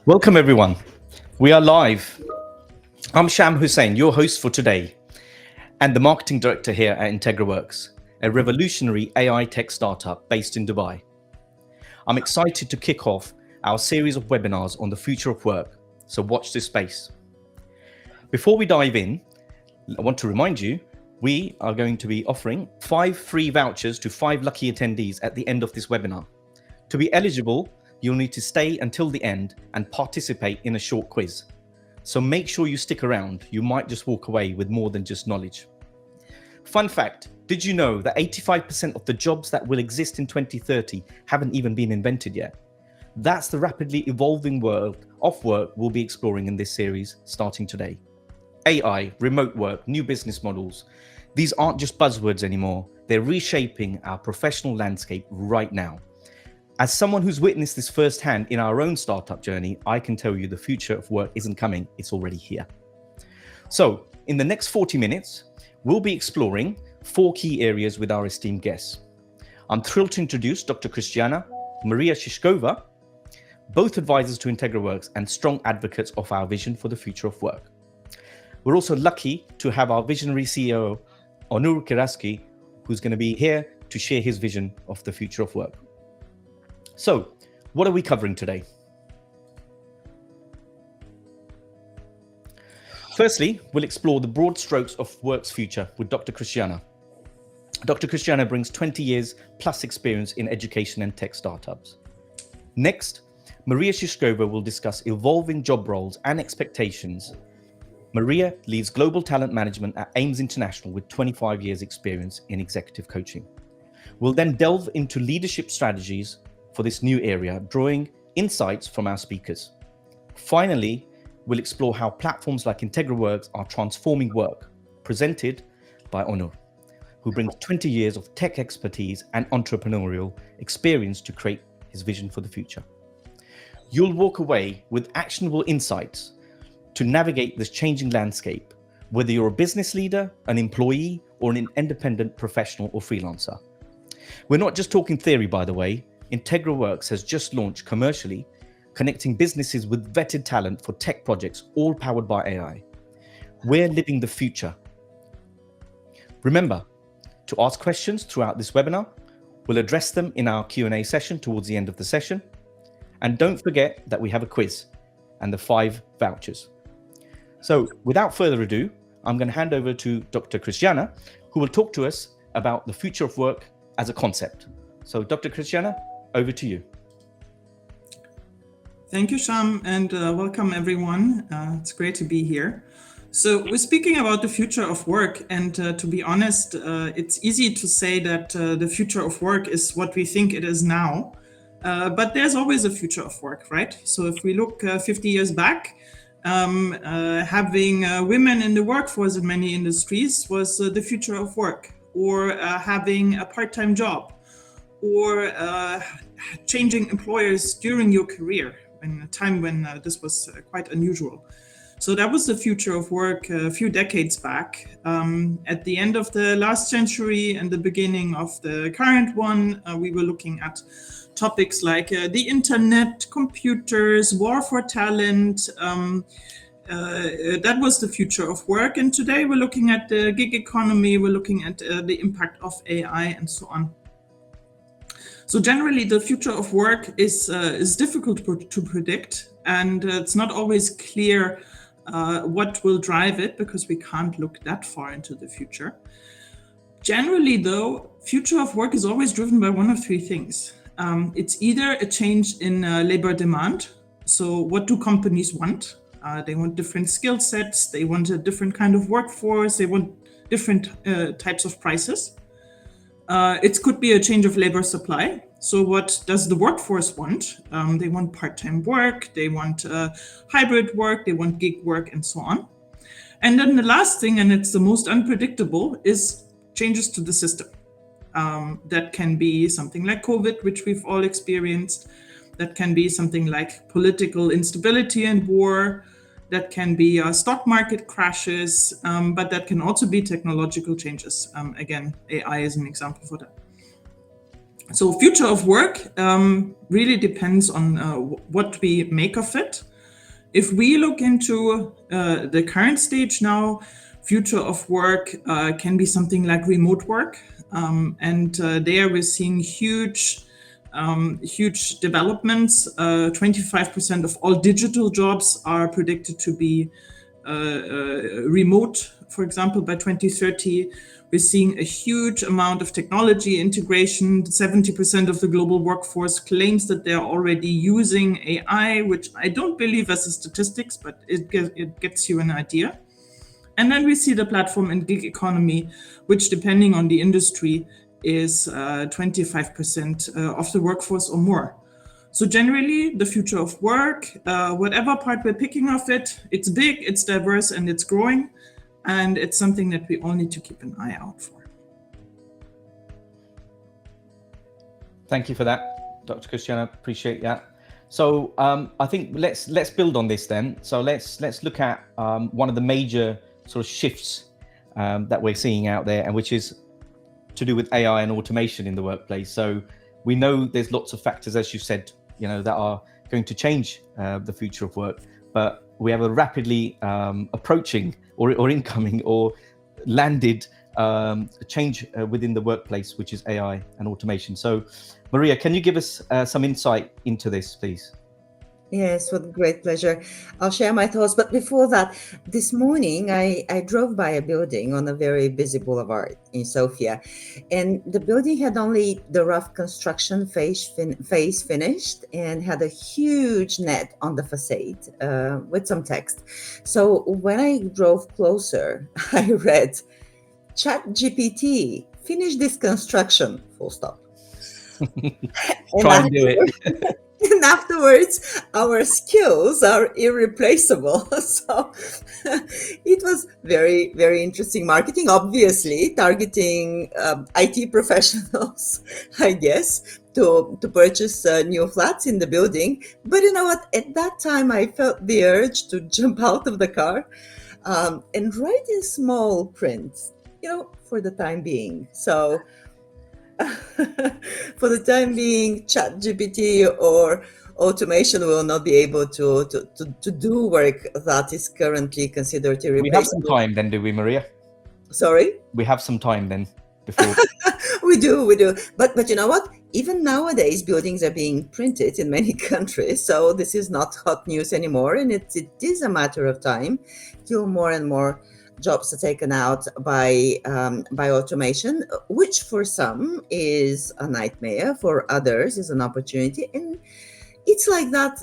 Welcome, everyone. We are live. I'm Sham Hussain, your host for today, and the marketing director here at Integra.Works, a revolutionary AI tech startup based in Dubai. I'm excited to kick off our series of webinars on the future of work, so watch this space. Before we dive in, I want to remind you, we are going to be offering 5 free vouchers to 5 lucky attendees at the end of this webinar. To be eligible, you'll need to stay until the end and participate in a short quiz. So make sure you stick around. You might just walk away with more than just knowledge. Fun fact, did you know that 85% of the jobs that will exist in 2030 haven't even been invented yet? That's the rapidly evolving world of work we'll be exploring in this series starting today. AI, remote work, new business models. These aren't just buzzwords anymore. They're reshaping our professional landscape right now. As someone who's witnessed this firsthand in our own startup journey, I can tell you the future of work isn't coming, it's already here. So in the next 40 minutes, we'll be exploring 4 key areas with our esteemed guests. I'm thrilled to introduce Dr. Christiane Maria Shishkova, both advisors to Integra.Works and strong advocates of our vision for the future of work. We're also lucky to have our visionary CEO, Onur Kirazci, who's going to be here to share his vision of the future of work. So, what are we covering today? Firstly, we'll explore the broad strokes of work's future with Dr. Christiane. Dr. Christiane brings 20 years plus experience in education and tech startups. Next, Maria Shishkova will discuss evolving job roles and expectations. Maria leads global talent management at Ames International with 25 years experience in executive coaching. We'll then delve into leadership strategies for this new area, drawing insights from our speakers. Finally, we'll explore how platforms like Integra.Works are transforming work, presented by Onur, who brings 20 years of tech expertise and entrepreneurial experience to create his vision for the future. You'll walk away with actionable insights to navigate this changing landscape, whether you're a business leader, an employee, or an independent professional or freelancer. We're not just talking theory, by the way. Integra.Works has just launched commercially, connecting businesses with vetted talent for tech projects, all powered by AI. We're living the future. Remember to ask questions throughout this webinar. We'll address them in our Q&A session towards the end of the session. And don't forget that we have a quiz and the 5 vouchers. So without further ado, I'm going to hand over to Dr. Christiane, who will talk to us about the future of work as a concept. So Dr. Christiane, over to you. Thank you, Sham, and welcome everyone. It's great to be here. So we're speaking about the future of work, and to be honest, it's easy to say that the future of work is what we think it is now, but there's always a future of work, right? So if we look 50 years back, having women in the workforce in many industries was the future of work, or having a part-time job, or changing employers during your career in a time when this was quite unusual. So that was the future of work a few decades back. At the end of the last century and the beginning of the current one, we were looking at topics like the internet, computers, war for talent. That was the future of work. And today we're looking at the gig economy, we're looking at the impact of AI and so on. So generally, the future of work is difficult to predict, and it's not always clear what will drive it because we can't look that far into the future. Generally, though, future of work is always driven by one of 3 things. It's either a change in labor demand. So what do companies want? They want different skill sets. They want a different kind of workforce. They want different types of prices. It could be a change of labor supply. So what does the workforce want? They want part-time work, they want hybrid work, they want gig work, and so on. And then the last thing, and it's the most unpredictable, is changes to the system. That can be something like COVID, which we've all experienced. That can be something like political instability and war. That can be stock market crashes, but that can also be technological changes. Again, AI is an example for that. So future of work really depends on what we make of it. If we look into the current stage now, future of work can be something like remote work. And there we're seeing huge developments. 25% of all digital jobs are predicted to be remote, for example, by 2030. We're seeing a huge amount of technology integration. 70% of the global workforce claims that they're already using AI, which I don't believe as a statistics, but it gets you an idea. And then we see the platform and gig economy, which, depending on the industry, is 25% of the workforce or more. So generally, the future of work, whatever part we're picking of it, it's big, it's diverse, and it's growing. And it's something that we all need to keep an eye out for. Thank you for that, Dr. Christiane. Appreciate that. So I think let's build on this then. So let's look at one of the major sort of shifts that we're seeing out there, and which is to do with AI and automation in the workplace. So we know there's lots of factors, as you said, that are going to change the future of work, but we have a rapidly approaching or incoming or landed change within the workplace, which is AI and automation. So Maria, can you give us some insight into this, please? Yes, with great pleasure. I'll share my thoughts. But before that, this morning I drove by a building on a very busy boulevard in Sofia, and the building had only the rough construction phase finished and had a huge net on the facade with some text. So when I drove closer, I read, "ChatGPT, finish this construction, full stop." Try and do it. And afterwards, our skills are irreplaceable. So it was very, very interesting marketing, obviously targeting IT professionals, I guess, to purchase new flats in the building. But you know what? At that time, I felt the urge to jump out of the car and write in small print, for the time being. So for the time being, ChatGPT or automation will not be able to do work that is currently considered irreplaceable. We have some time then, do we, Maria? Sorry? We have some time then before. We do. But you know what? Even nowadays, buildings are being printed in many countries. So this is not hot news anymore. And it is a matter of time till more and more jobs are taken out by automation, which for some is a nightmare, for others is an opportunity, and it's like that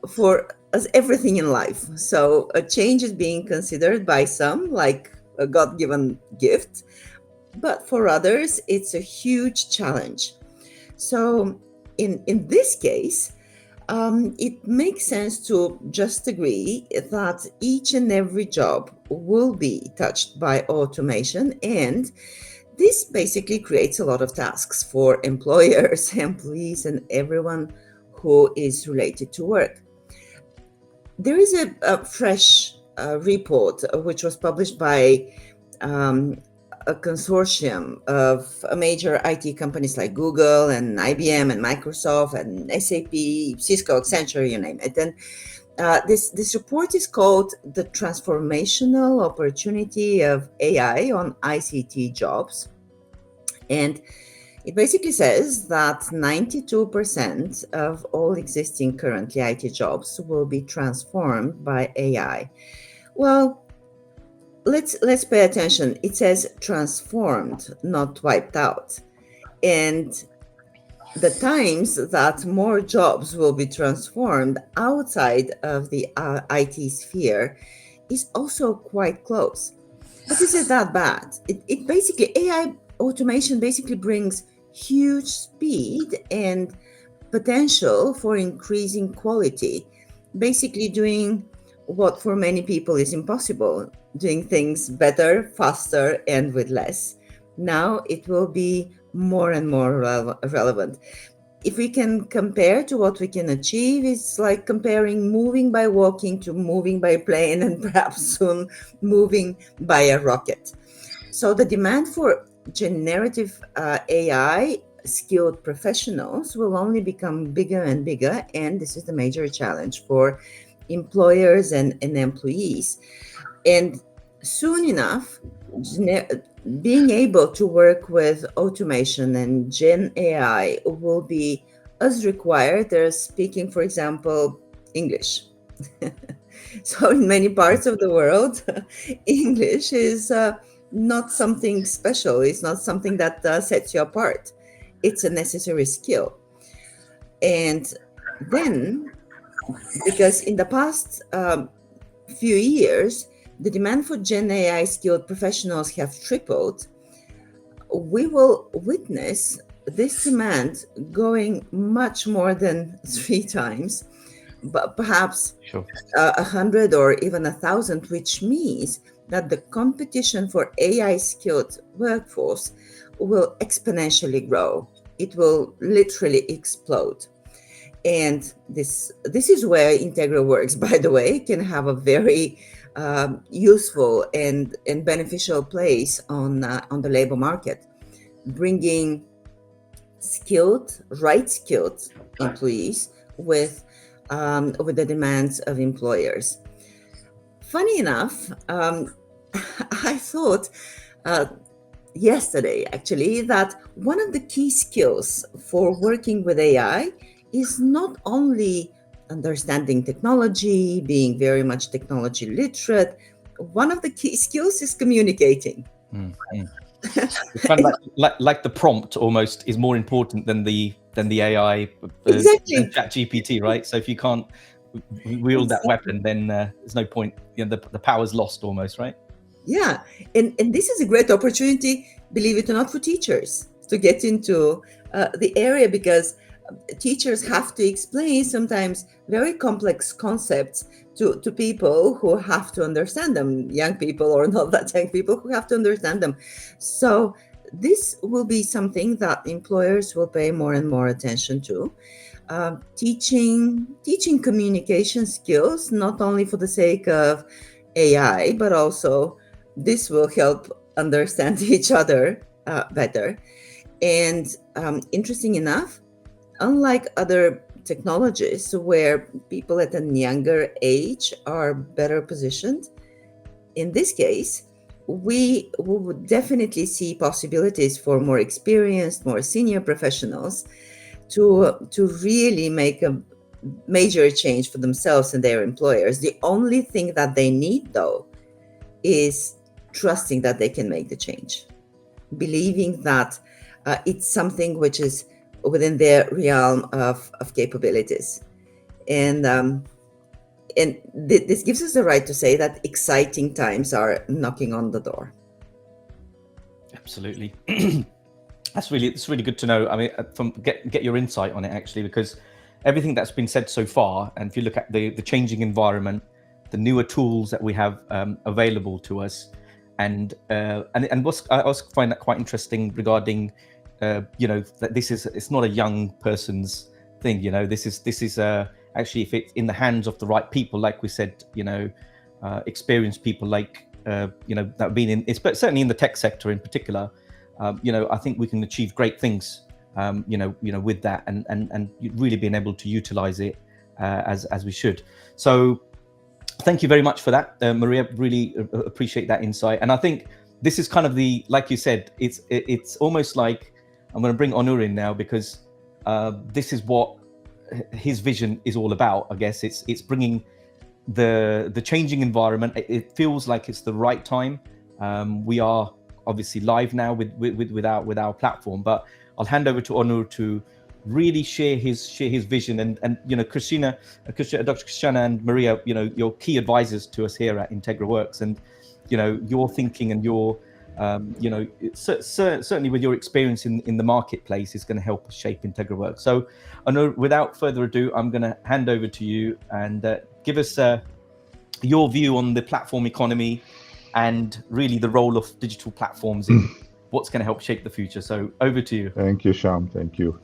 for as everything in life. So a change is being considered by some like a God-given gift, but for others it's a huge challenge. So in this case, it makes sense to just agree that each and every job will be touched by automation, and this basically creates a lot of tasks for employers, employees, and everyone who is related to work. There is a fresh report which was published by a consortium of major IT companies like Google and IBM and Microsoft and SAP, Cisco, Accenture, you name it. And this report is called The Transformational Opportunity of AI on ICT Jobs. And it basically says that 92% of all existing currently IT jobs will be transformed by AI. Well, let's pay attention. It says transformed, not wiped out. And the times that more jobs will be transformed outside of the IT sphere is also quite close. But is it that bad? It basically, AI automation basically brings huge speed and potential for increasing quality, basically doing what for many people is impossible, doing things better, faster, and with less. Now it will be more and more relevant. If we can compare to what we can achieve, it's like comparing moving by walking to moving by plane and perhaps soon moving by a rocket. So the demand for generative AI skilled professionals will only become bigger and bigger, and this is the major challenge for employers and employees. And soon enough, being able to work with automation and Gen AI will be as required as speaking, for example, English. So in many parts of the world, English is not something special. It's not something that sets you apart. It's a necessary skill. And then, because in the past few years, the demand for Gen AI skilled professionals have tripled, we will witness this demand going much more than 3 times, but perhaps Sure. 100 or even 1,000, which means that the competition for AI skilled workforce will exponentially grow. It will literally explode. And this is where Integra.Works, by the way, can have a very useful and beneficial place on the labor market, bringing skilled employees with the demands of employers. Funny enough, I thought yesterday actually that one of the key skills for working with AI is not only understanding technology, being very much technology literate. One of the key skills is communicating. It's kind of like the prompt almost is more important than the AI, Exactly. than ChatGPT, right? So if you can't wield that weapon, then there's no point. You know, the power's lost almost, right? Yeah, and this is a great opportunity, believe it or not, for teachers to get into the area, because teachers have to explain sometimes very complex concepts to people who have to understand them, young people or not that young people who have to understand them. So this will be something that employers will pay more and more attention to. Teaching communication skills, not only for the sake of AI, but also this will help understand each other better. And interesting enough, unlike other technologies where people at a younger age are better positioned, in this case, we would definitely see possibilities for more experienced, more senior professionals to really make a major change for themselves and their employers. The only thing that they need, though, is trusting that they can make the change, believing that it's something which is within their realm of capabilities. And this gives us the right to say that exciting times are knocking on the door. Absolutely. It's really good to know. I mean, get your insight on it, actually, because everything that's been said so far, and if you look at the changing environment, the newer tools that we have available to us, and what I also find that quite interesting regarding, that it's not a young person's thing. This is actually, if it's in the hands of the right people, like we said, experienced people like that have been in, certainly in the tech sector in particular. I think we can achieve great things, with that, and really being able to utilize it as we should. So thank you very much for that, Maria. Really appreciate that insight. And I think this is kind of like you said, it's almost like, I'm going to bring Onur in now, because this is what his vision is all about. I guess it's bringing the changing environment. It feels like it's the right time. We are obviously live now with our platform, but I'll hand over to Onur to really share his vision, and Dr. Christiane and Maria, your key advisors to us here at Integra.Works, and your thinking and your certainly with your experience in the marketplace is going to help us shape Integra.Works. So Onur, without further ado, I'm going to hand over to you and give us your view on the platform economy and really the role of digital platforms in what's going to help shape the future. So over to you. Thank you, Sham. Thank you.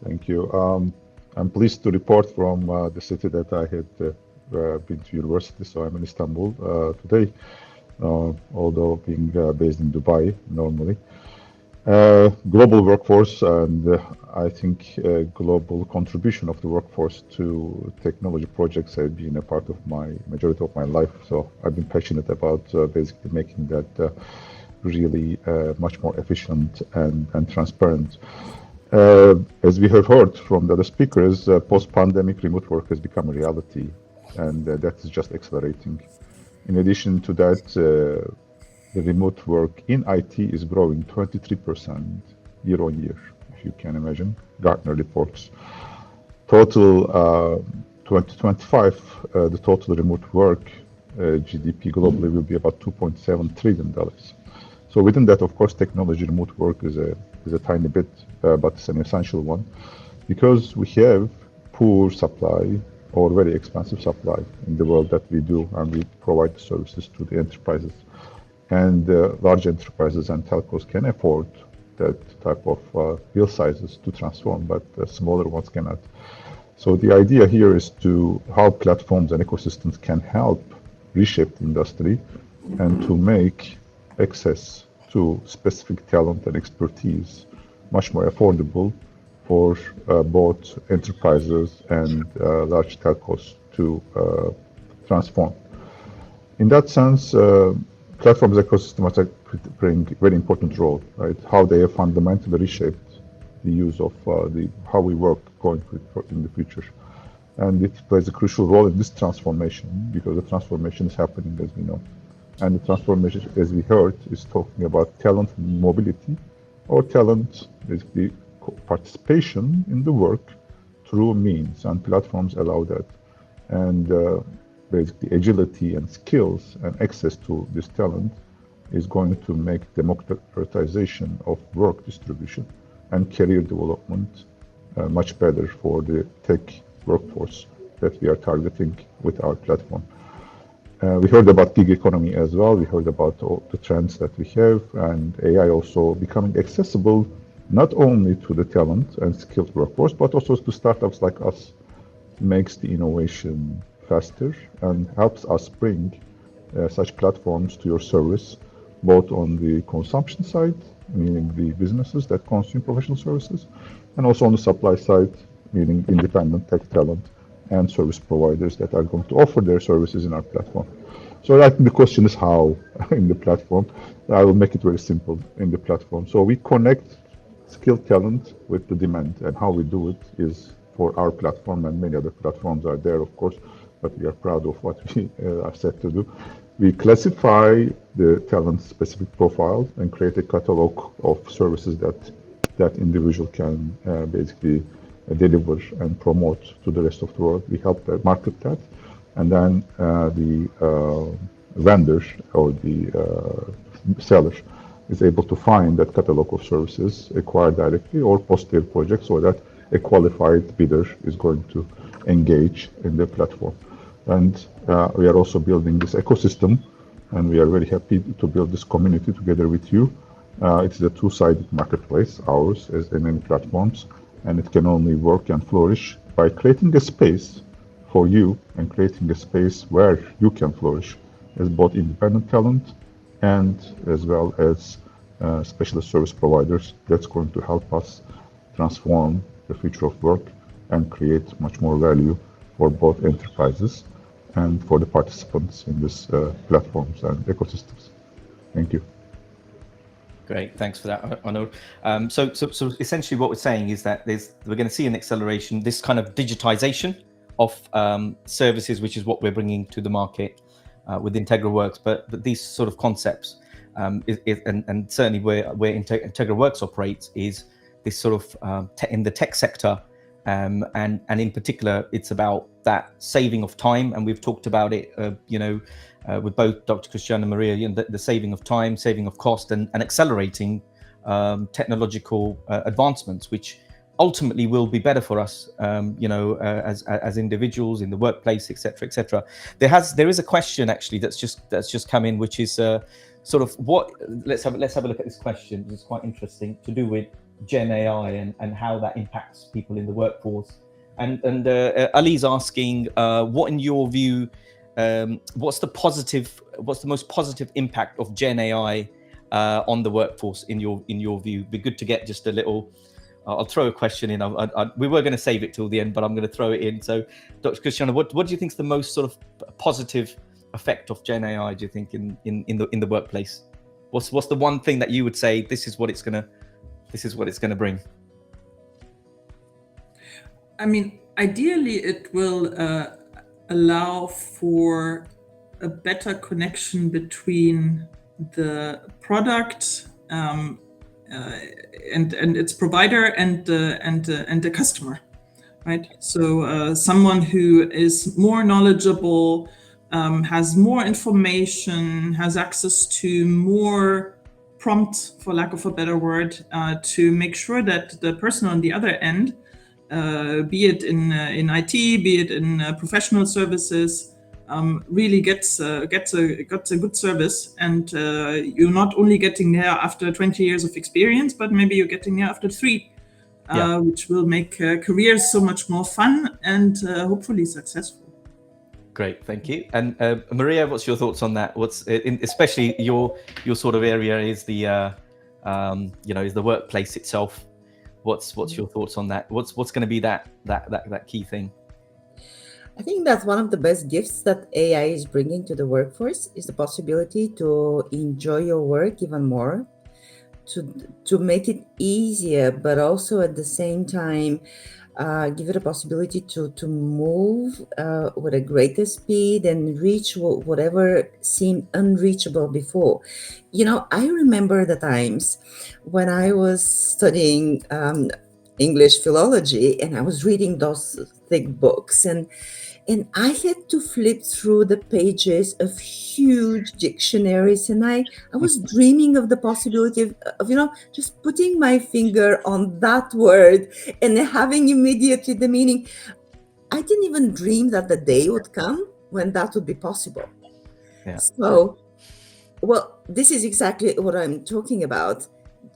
I'm pleased to report from the city that I had been to university. So I'm in Istanbul today, although being based in Dubai normally. Global workforce, and I think global contribution of the workforce to technology projects have been a part of my majority of my life. So I've been passionate about basically making that really much more efficient and transparent. As we have heard from the other speakers, post-pandemic remote work has become a reality, and that is just accelerating. In addition to that, the remote work in IT is growing 23% year on year, if you can imagine. Gartner reports. Total 2025, the total remote work GDP globally will be about $2.7 trillion. So within that, of course, technology remote work is a tiny bit, but it's an essential one, because we have poor supply or very expensive supply in the world that we do, and we provide the services to the enterprises. And large enterprises and telcos can afford that type of bill sizes to transform, but the smaller ones cannot. So the idea here is to how platforms and ecosystems can help reshape the industry and to make access to specific talent and expertise much more affordable for both enterprises and large telcos to transform. In that sense, platforms ecosystems are playing a very important role, right? How they have fundamentally reshaped the use of how we work going in the future. And it plays a crucial role in this transformation, because the transformation is happening, as we know. And the transformation, as we heard, is talking about talent mobility, or talent, basically participation in the work through means, and platforms allow that. And basically agility and skills and access to this talent is going to make democratization of work distribution and career development much better for the tech workforce that we are targeting with our platform. We heard about gig economy as well. We heard about all the trends that we have, and AI also becoming accessible not only to the talent and skilled workforce, but also to startups like us. Makes the innovation faster and helps us bring such platforms to your service, both on the consumption side, meaning the businesses that consume professional services, and also on the supply side, meaning independent tech talent and service providers that are going to offer their services in our platform. So I think the question is how in the platform. I will make it very simple in the platform. So we connect skilled talent with the demand, and how we do it is for our platform, and many other platforms are there, of course, but we are proud of what we are set to do. We classify the talent specific profiles and create a catalog of services that individual can basically deliver and promote to the rest of the world. We help market that, and then the vendor or the seller is able to find that catalog of services, acquire directly or post their project, so that a qualified bidder is going to engage in the platform. And we are also building this ecosystem, and we are very happy to build this community together with you. It's a two-sided marketplace, ours as in many platforms, and it can only work and flourish by creating a space for you and creating a space where you can flourish as both independent talent and as well as specialist service providers. That's going to help us transform the future of work and create much more value for both enterprises and for the participants in this platforms and ecosystems. Thank you. Great, thanks for that, Onur. So essentially what we're saying is that we're going to see an acceleration, this kind of digitization of services, which is what we're bringing to the market with Integra.Works. But these sort of concepts, and certainly where Integra.Works operates is this sort of in the tech sector, and in particular, it's about that saving of time, and we've talked about it, with both Dr. Christiane and Maria, the saving of time, saving of cost, and accelerating technological advancements, which ultimately will be better for us, as individuals in the workplace, etc., etc. There is a question actually that's just come in, which is sort of what. Let's have a look at this question. It's quite interesting, to do with Gen AI and how that impacts people in the workforce. And Ali's asking, what in your view, what's the most positive impact of Gen AI on the workforce in your view? It'd be good to get just a little. I'll throw a question in. We were going to save it till the end, but I'm going to throw it in. So, Dr. Christiane, what do you think is the most sort of positive effect of Gen AI? Do you think in the workplace? What's the one thing that you would say this is what it's gonna bring? I mean, ideally, it will allow for a better connection between the product and its provider and the customer, right? So someone who is more knowledgeable, has more information, has access to more prompt, for lack of a better word, to make sure that the person on the other end, be it in IT, be it in professional services, really gets a good service, and you're not only getting there after 20 years of experience, but maybe you're getting there after 3, which will make careers so much more fun and hopefully successful. Great, thank you. And Maria, what's your thoughts on that? Especially your sort of area is the is the workplace itself. What's your thoughts on that? What's going to be that key thing? I think that's one of the best gifts that AI is bringing to the workforce is the possibility to enjoy your work even more, to make it easier, but also at the same time give it a possibility to move with a greater speed and reach whatever seemed unreachable before. I remember the times when I was studying English philology, and I was reading those thick books, and I had to flip through the pages of huge dictionaries, and I was dreaming of the possibility of just putting my finger on that word and having immediately the meaning. I didn't even dream that the day would come when that would be possible. Yeah. So, well, this is exactly what I'm talking about.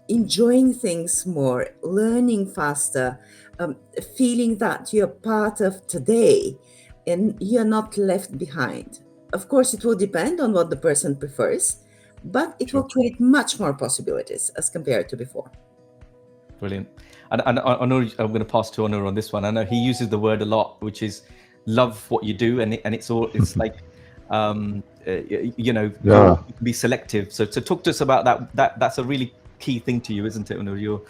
Enjoying things more, learning faster, feeling that you're part of today and you're not left behind. Of course, it will depend on what the person prefers, but it will create much more possibilities as compared to before. Brilliant. And Onur, I'm going to pass to Onur on this one. I know he uses the word a lot, which is love what you do, and it's like be selective. So talk to us about that. That's a really key thing to you, isn't it, Onur?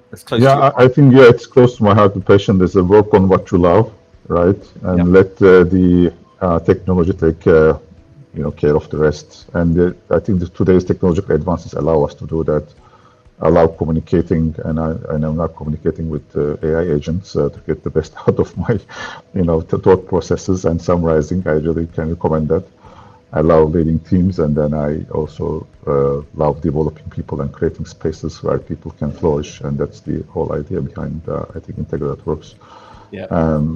That's close to you. I think it's close to my heart. The passion is work on what you love, right? And let the technology take care of the rest. And I think today's technological advances allow us to do that, allow communicating, and I'm now communicating with AI agents to get the best out of my thought processes and summarizing. I really can recommend that. I love leading teams, and then I also love developing people and creating spaces where people can flourish, and that's the whole idea behind I think Integra.Works. Yeah.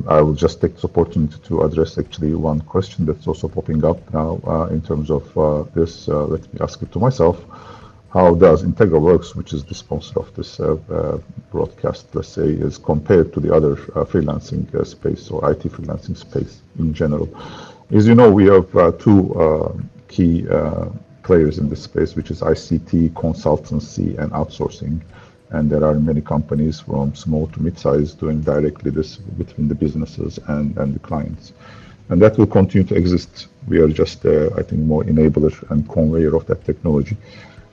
I will just take this opportunity to address actually one question that's also popping up now in terms of this. Let me ask it to myself. How does Integra.Works, which is the sponsor of this broadcast, let's say, is compared to the other freelancing space or IT freelancing space in general? As you know, we have two key players in this space, which is ICT, consultancy, and outsourcing. And there are many companies from small to mid-size doing directly this between the businesses and the clients. And that will continue to exist. We are just, I think, more enabler and conveyor of that technology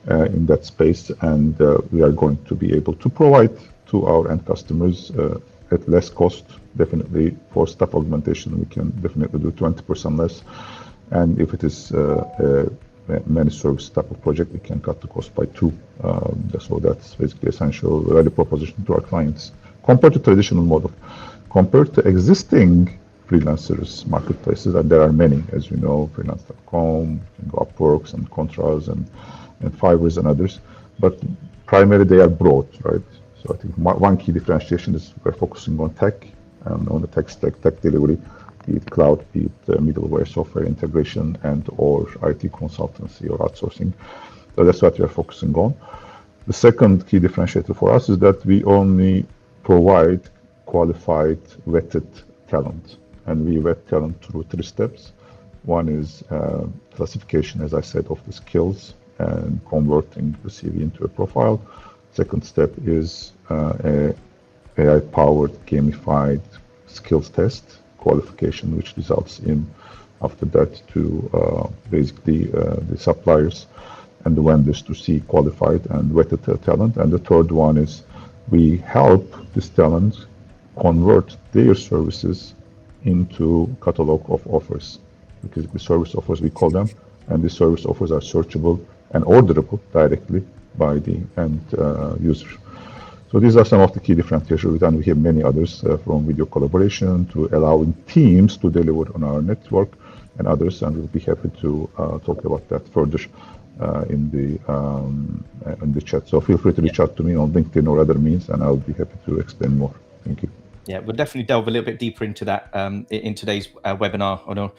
in that space. And we are going to be able to provide to our end customers at less cost. Definitely for staff augmentation, we can definitely do 20% less. And if it is a managed service type of project, we can cut the cost by 2. So that's basically essential value proposition to our clients compared to traditional model. Compared to existing freelancers marketplaces, and there are many, as you know, freelance.com, Upworks and Contras and Fiverrs and others, but primarily they are broad, right? So I think one key differentiation is we're focusing on tech, on the tech stack, tech delivery, be it cloud, be it middleware, software integration, and or IT consultancy or outsourcing. So that's what we are focusing on. The second key differentiator for us is that we only provide qualified, vetted talent, and we vet talent through 3 steps. One is classification, as I said, of the skills and converting the CV into a profile. Second step is a AI-powered gamified skills test qualification, which results in, after that, to basically the suppliers and the vendors to see qualified and vetted talent. And the third one is we help this talent convert their services into catalog of offers, because the service offers, we call them, and the service offers are searchable and orderable directly by the end user. So these are some of the key differentiators, and we have many others from video collaboration to allowing teams to deliver on our network and others, and we'll be happy to talk about that further in the chat. So feel free to reach out to me on LinkedIn or other means, and I'll be happy to explain more. Thank you. Yeah, we'll definitely delve a little bit deeper into that in today's webinar. Onur,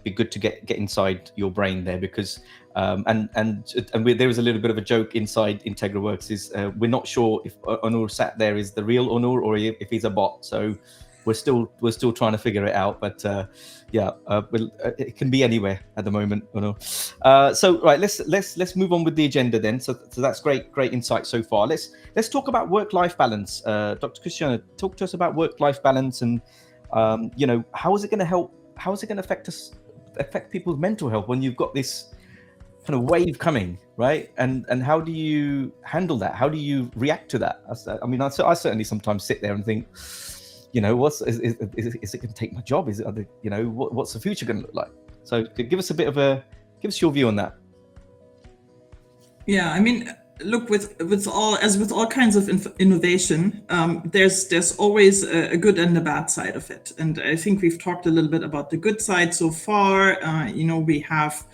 be good to get inside your brain there, because there was a little bit of a joke inside Integra.Works is we're not sure if Onur sat there is the real Onur or if he's a bot. So we're still trying to figure it out. But it can be anywhere at the moment, Onur. So right, let's move on with the agenda then. So that's great insight so far. Let's talk about work-life balance. Dr. Christiane, talk to us about work-life balance, and how is it going to help? How is it going to affect people's mental health when you've got this kind of wave coming, right? And how do you handle that? How do you react to that? I mean, I certainly sometimes sit there and think, is it going to take my job? What's the future going to look like? So give us your view on that. Yeah, I mean, look, with all kinds of innovation, there's always a good and a bad side of it. And I think we've talked a little bit about the good side so far. We have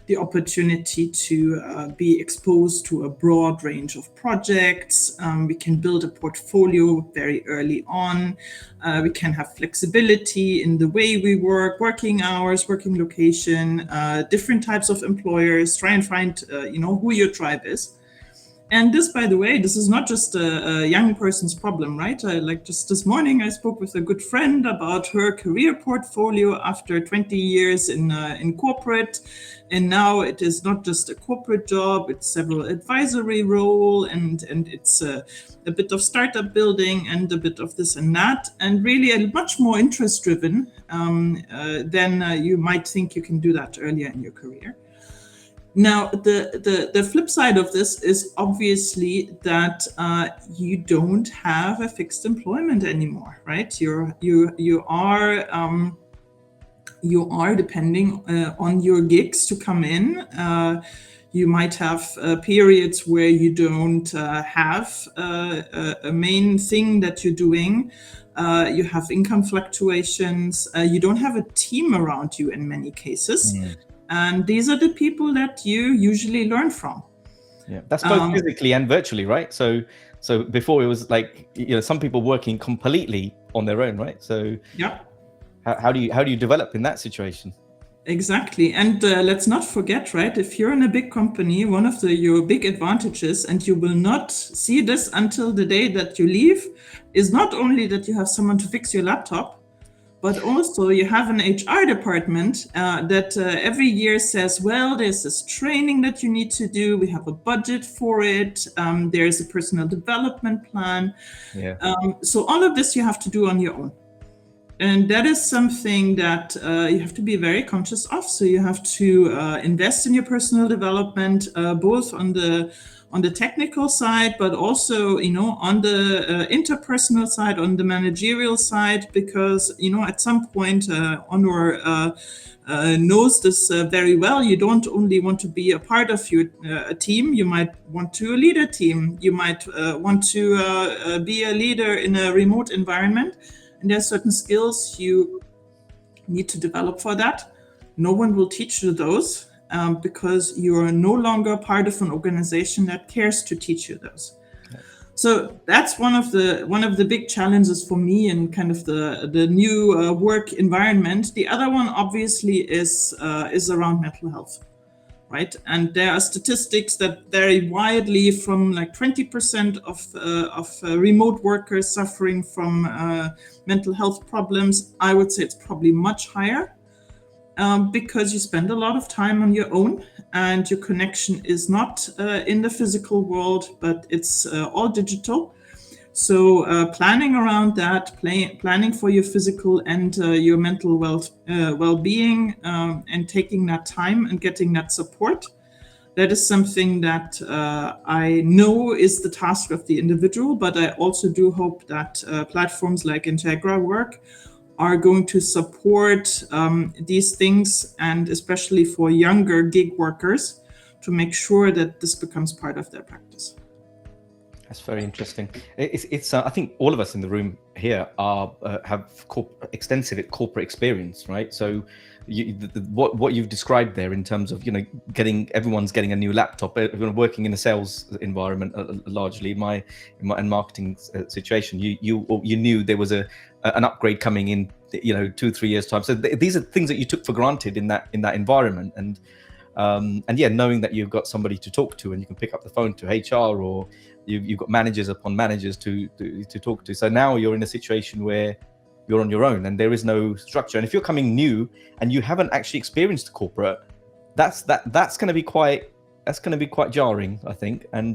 the opportunity to be exposed to a broad range of projects. We can build a portfolio very early on. We can have flexibility in the way we work, working hours, working location, different types of employers, try and find who your tribe is. And this, by the way, this is not just a young person's problem, right? Just this morning, I spoke with a good friend about her career portfolio after 20 years in corporate. And now it is not just a corporate job, it's several advisory role, and it's a bit of startup building and a bit of this and that, and really a much more interest driven than you might think you can do that earlier in your career. Now, the flip side of this is obviously that you don't have a fixed employment anymore, right? You are depending on your gigs to come in. You might have periods where you don't have a main thing that you're doing. You have income fluctuations. You don't have a team around you in many cases. Mm. And these are the people that you usually learn from. Yeah, that's both physically and virtually, right? So before it was like, some people working completely on their own, right? So yeah, how do you develop in that situation? Exactly. And let's not forget, right? If you're in a big company, one of your big advantages, and you will not see this until the day that you leave, is not only that you have someone to fix your laptop, but also you have an HR department that every year says, well, there's this training that you need to do. We have a budget for it. There's a personal development plan. Yeah. So all of this you have to do on your own. And that is something that you have to be very conscious of. So you have to invest in your personal development, both on the technical side, but also, on the interpersonal side, on the managerial side, because, at some point, Onur knows this very well. You don't only want to be a part of a team, you might want to lead a team. You might want to be a leader in a remote environment. And there are certain skills you need to develop for that. No one will teach you those. Because you are no longer part of an organization that cares to teach you those. Yeah. So that's one of the big challenges for me in kind of the new work environment. The other one obviously is around mental health, right? And there are statistics that vary widely from like 20% of remote workers suffering from mental health problems. I would say it's probably much higher. because you spend a lot of time on your own and your connection is not in the physical world, but it's all digital. So planning around that, planning for your physical and your mental well-being, and taking that time and getting that support, that is something that I know is the task of the individual, but I also do hope that platforms like Integra.Works are going to support these things, and especially for younger gig workers, to make sure that this becomes part of their practice. That's very interesting. It's I think all of us in the room here are have extensive corporate experience, right? So what you've described there in terms of everyone's getting a new laptop, working in a sales environment largely, my marketing situation, you knew there was an upgrade coming in 2-3 years time. So these are things that you took for granted in that environment, and knowing that you've got somebody to talk to and you can pick up the phone to HR, or you've got managers upon managers to talk to. So now you're in a situation where you're on your own and there is no structure. And if you're coming new and you haven't actually experienced corporate, that's going to be quite jarring, I think. And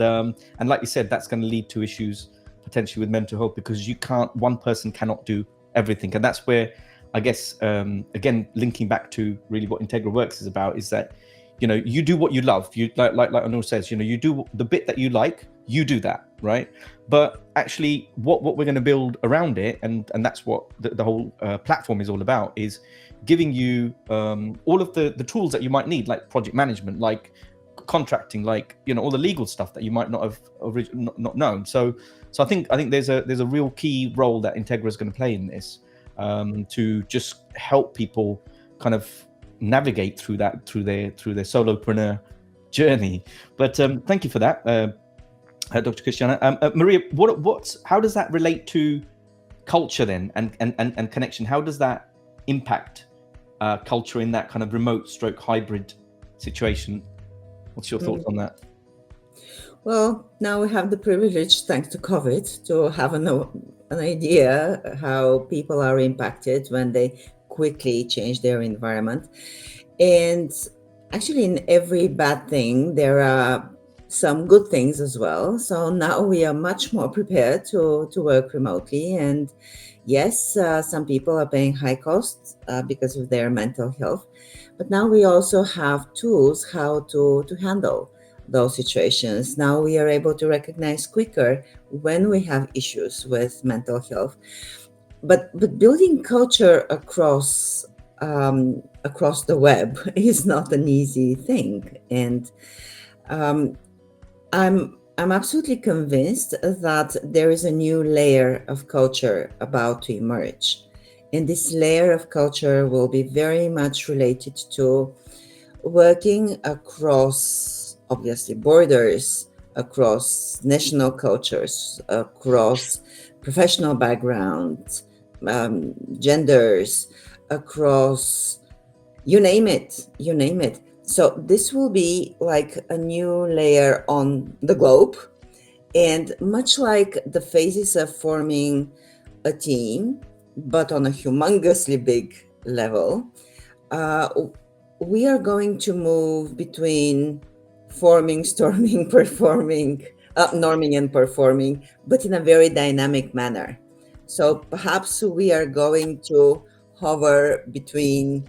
like you said, that's going to lead to issues potentially with mental health, because one person cannot do everything. And that's where, I guess, again, linking back to really what Integra.Works is about, is that you do what you love. You like Onur says, you do the bit that you like, you do that, right? But actually what we're going to build around it, and that's what the whole platform is all about, is giving you all of the tools that you might need, like project management, like contracting, like all the legal stuff that you might not have not known. So I think there's a real key role that Integra is going to play in this, to just help people kind of navigate through their solopreneur journey. But thank you for that, Dr. Christiane. Maria, how does that relate to culture then, and connection? How does that impact culture in that kind of remote / hybrid situation? What's your thoughts on that? Well, now we have the privilege, thanks to COVID, to have an idea how people are impacted when they quickly change their environment. And actually, in every bad thing, there are some good things as well. So now we are much more prepared to work remotely. And yes, some people are paying high costs because of their mental health. But now we also have tools how to handle those situations. Now we are able to recognize quicker when we have issues with mental health. But building culture across the web is not an easy thing. And I'm absolutely convinced that there is a new layer of culture about to emerge. And this layer of culture will be very much related to working across, obviously, borders, across national cultures, across professional backgrounds, genders, across, you name it. So this will be like a new layer on the globe. And much like the phases of forming a team, but on a humongously big level, we are going to move between forming, storming, performing, norming and performing, but in a very dynamic manner. So perhaps we are going to hover between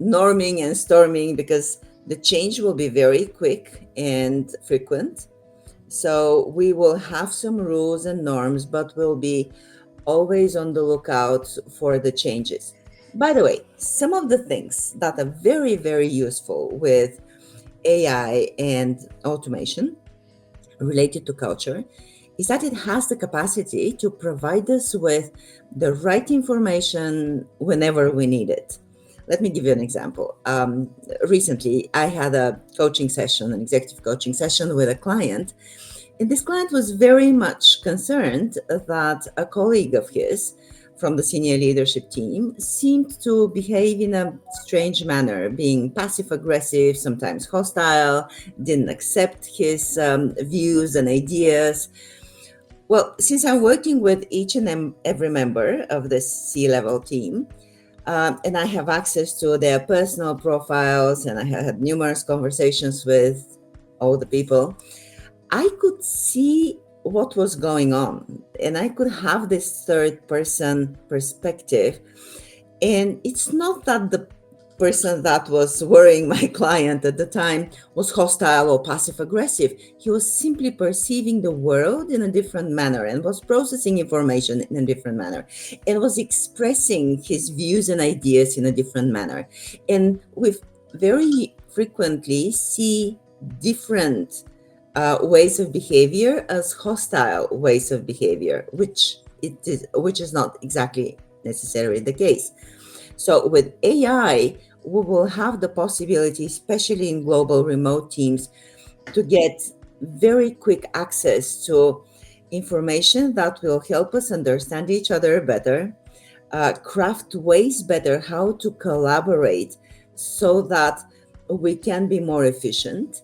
norming and storming, because the change will be very quick and frequent. So we will have some rules and norms, but we'll be always on the lookout for the changes. By the way, some of the things that are very, very useful with AI and automation related to culture is that it has the capacity to provide us with the right information whenever we need it. Let me give you an example. Recently, I had an executive coaching session with a client, and this client was very much concerned that a colleague of his from the senior leadership team seemed to behave in a strange manner, being passive-aggressive, sometimes hostile, didn't accept his views and ideas. Well, since I'm working with each and every member of the C-level team, and I have access to their personal profiles, and I had numerous conversations with all the people, I could see what was going on, and I could have this third person perspective. And it's not that the person that was worrying my client at the time was hostile or passive aggressive. He was simply perceiving the world in a different manner and was processing information in a different manner and was expressing his views and ideas in a different manner. And we very frequently see different ways of behavior as hostile ways of behavior, which is not exactly necessarily the case. So with AI, we will have the possibility, especially in global remote teams, to get very quick access to information that will help us understand each other better, craft ways better how to collaborate so that we can be more efficient,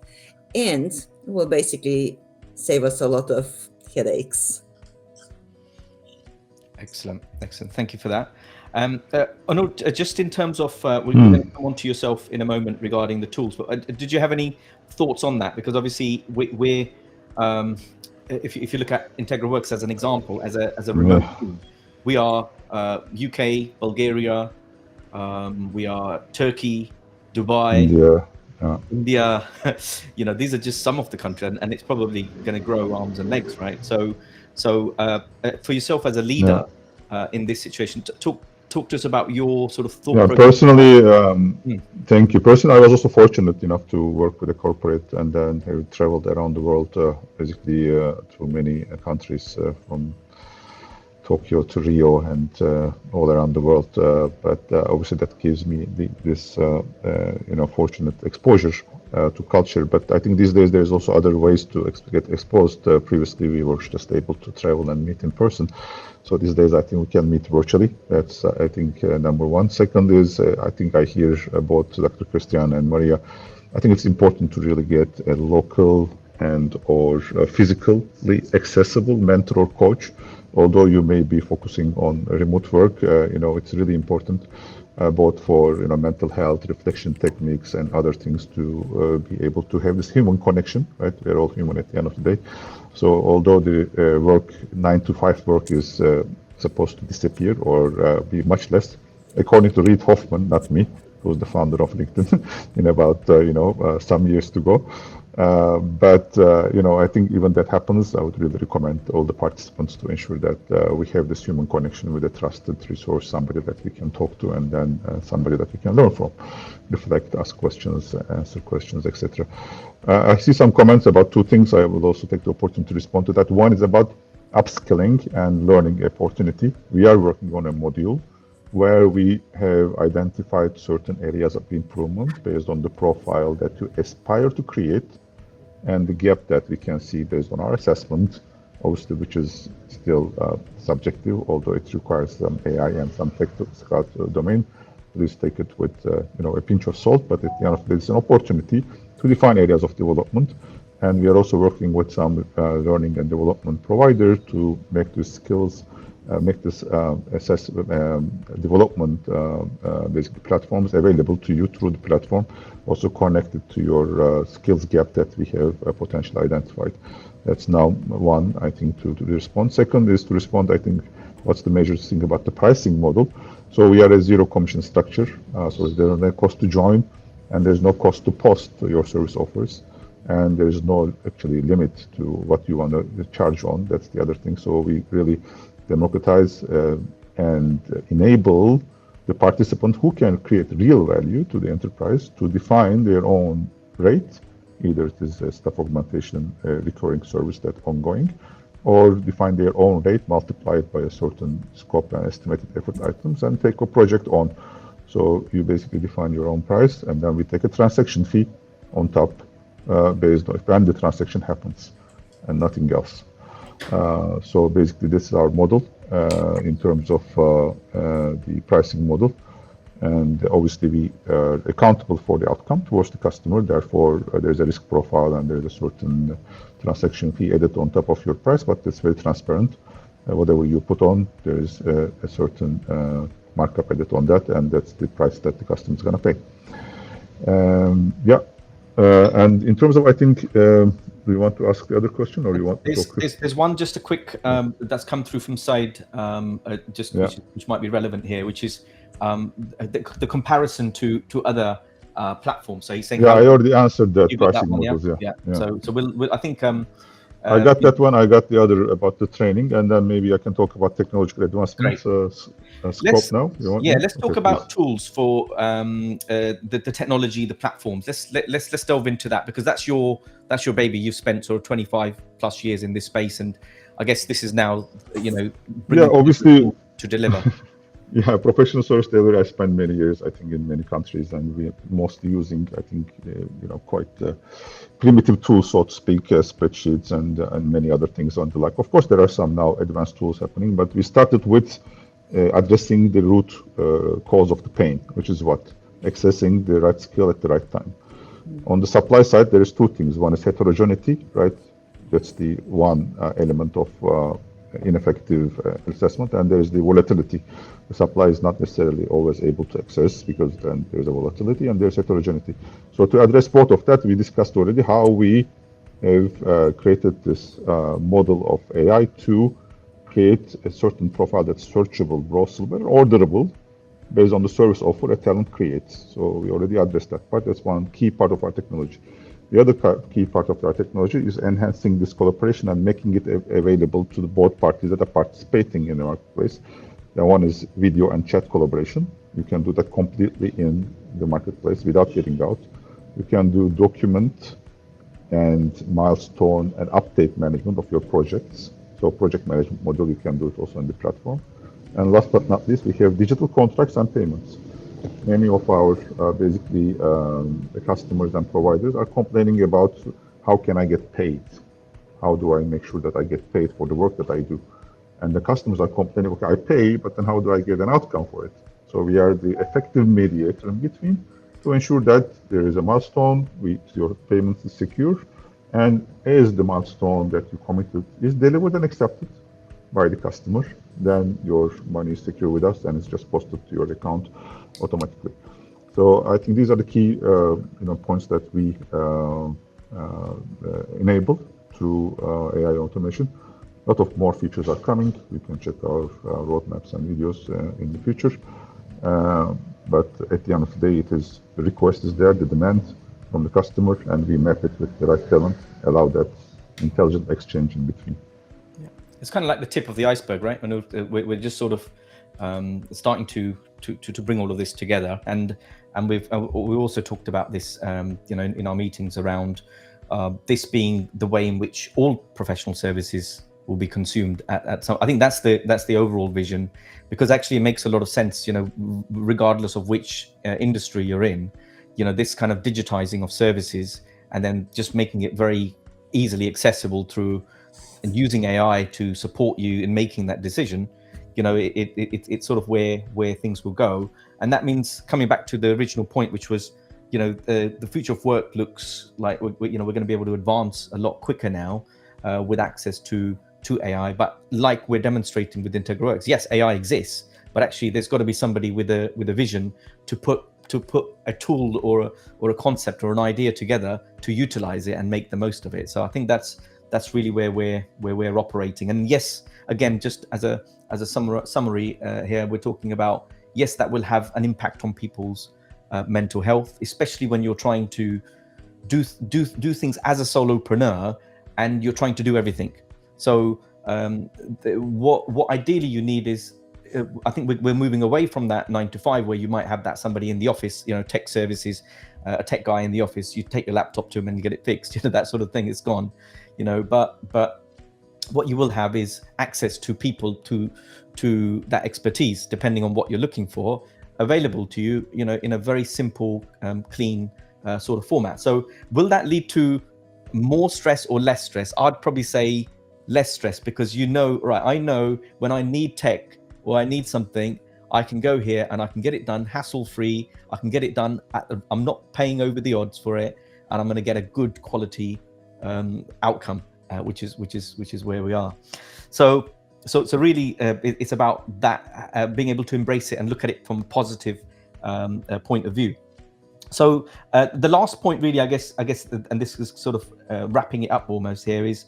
and will basically save us a lot of headaches. Excellent. Thank you for that. Onur, just in terms of, we're going to come on to yourself in a moment regarding the tools, but did you have any thoughts on that? Because obviously we're if you look at Integra.Works as an example, as a remote team, we are UK, Bulgaria, we are Turkey, Dubai, India. These are just some of the countries, and it's probably going to grow arms and legs, right? So for yourself as a leader in this situation, talk to us about your sort of thought process. Personally, thank you. Personally, I was also fortunate enough to work with a corporate, and then I traveled around the world, basically to many countries, from Tokyo to Rio and all around the world. But obviously that gives me this fortunate exposure to culture. But I think these days there's also other ways to get exposed. Previously we were just able to travel and meet in person. So these days I think we can meet virtually. That's I think number one. Second is I think I hear both Dr. Christiane and Maria. I think it's important to really get a local and or physically accessible mentor or coach. Although you may be focusing on remote work, it's really important both for mental health, reflection techniques, and other things to be able to have this human connection. Right, we're all human at the end of the day. So although the 9-to-5 work is supposed to disappear or be much less, according to Reid Hoffman, not me, who's the founder of LinkedIn, in about some years to go. But I think even that happens, I would really recommend all the participants to ensure that we have this human connection with a trusted resource, somebody that we can talk to, and then somebody that we can learn from, reflect, ask questions, answer questions, etc. I see some comments about two things. I will also take the opportunity to respond to that. One is about upskilling and learning opportunity. We are working on a module where we have identified certain areas of improvement based on the profile that you aspire to create and the gap that we can see based on our assessment, obviously, which is still subjective, although it requires some AI and some technical domain. Please take it with a pinch of salt, but at the end of the day, it's an opportunity to define areas of development. And we are also working with some learning and development provider to make these skills, make this development basically platforms available to you through the platform, also connected to your skills gap that we have potentially identified. That's now one, I think, to respond. Second is to respond, I think, what's the major thing about the pricing model. So we are a zero commission structure, so there's no cost to join, and there's no cost to post your service offers. And there's no actually limit to what you want to charge on. That's the other thing. So we really democratize and enable the participant who can create real value to the enterprise to define their own rate. Either it is a staff augmentation, recurring service that's ongoing, or define their own rate multiplied by a certain scope and estimated effort items and take a project on. So you basically define your own price, and then we take a transaction fee on top based on when the transaction happens and nothing else. So basically this is our model in terms of the pricing model, and obviously we are accountable for the outcome towards the customer. Therefore there's a risk profile and there's a certain transaction fee added on top of your price, but it's very transparent. Whatever you put on, there is a certain markup added on that, and that's the price that the customer is going to pay. And in terms of, I think, do you want to ask the other question, or you want to talk? There's one, just a quick, that's come through from Said, which might be relevant here, which is the comparison to other platforms. So he's saying, I already answered that, you got pricing that one, models. Yeah. So we'll I think I got that one. I got the other about the training, and then maybe I can talk about technological advancements. Scope now. Let's talk about tools for the technology, the platforms. Let's delve into that, because that's your baby. You've spent sort of 25 plus years in this space, and I guess this is now, obviously to deliver. Professional service delivery. I spent many years, I think, in many countries, and we are mostly using, I think, quite primitive tools, so to speak, spreadsheets and many other things on the like. Of course, there are some now advanced tools happening, but we started with addressing the root cause of the pain, which is what? Accessing the right skill at the right time. On the supply side, there is two things. One is heterogeneity, right? That's the one element of ineffective assessment, and there is the volatility. The supply is not necessarily always able to access, because then there's a volatility and there's heterogeneity. So to address both of that, we discussed already how we have created this model of AI to create a certain profile that's searchable, browsable, orderable, based on the service offer a talent creates. So we already addressed that part. That's one key part of our technology. The other key part of our technology is enhancing this collaboration and making it available to the both parties that are participating in the marketplace. The one is video and chat collaboration. You can do that completely in the marketplace without getting out. You can do document and milestone and update management of your projects. So project management model, you can do it also on the platform. And last but not least, we have digital contracts and payments. Many of our the customers and providers are complaining about how can I get paid? How do I make sure that I get paid for the work that I do? And the customers are complaining, okay, I pay, but then how do I get an outcome for it? So we are the effective mediator in between to ensure that there is a milestone, your payment is secure, and as the milestone that you committed is delivered and accepted by the customer, then your money is secure with us and it's just posted to your account automatically. So I think these are the key points that we enable through AI automation. A lot of more features are coming. You can check our roadmaps and videos in the future. But at the end of the day, the request is there, the demand from the customer, and we map it with the right talent, allow that intelligent exchange in between. Yeah. It's kind of like the tip of the iceberg, right? We're just sort of starting to bring all of this together, and we also talked about this, in our meetings around this being the way in which all professional services will be consumed at some. I think that's the overall vision, because actually it makes a lot of sense, regardless of which industry you're in, this kind of digitizing of services and then just making it very easily accessible through and using AI to support you in making that decision. It's sort of where things will go. And that means coming back to the original point, which was, the future of work looks like we're going to be able to advance a lot quicker now with access to AI. But like we're demonstrating with Integra.Works, yes, AI exists, but actually there's got to be somebody with a vision to put a tool or a concept or an idea together to utilize it and make the most of it. So I think that's really where we're operating. And yes, again, just as a summary here, we're talking about, yes, that will have an impact on people's mental health, especially when you're trying to do things as a solopreneur and you're trying to do everything. So what ideally you need is, I think we're moving away from that 9 to 5 where you might have that somebody in the office, tech services, a tech guy in the office, you take your laptop to him and you get it fixed, that sort of thing. It's gone, but what you will have is access to people to that expertise, depending on what you're looking for, available to you, in a very simple, clean sort of format. So will that lead to more stress or less stress? I'd probably say less stress, because I know when I need tech or I need something, I can go here and I can get it done hassle-free. I can get it done I'm not paying over the odds for it, and I'm going to get a good quality outcome, which is where we are. So so really, it's about that being able to embrace it and look at it from a positive point of view. So the last point, really, I guess, and this is sort of wrapping it up almost here, is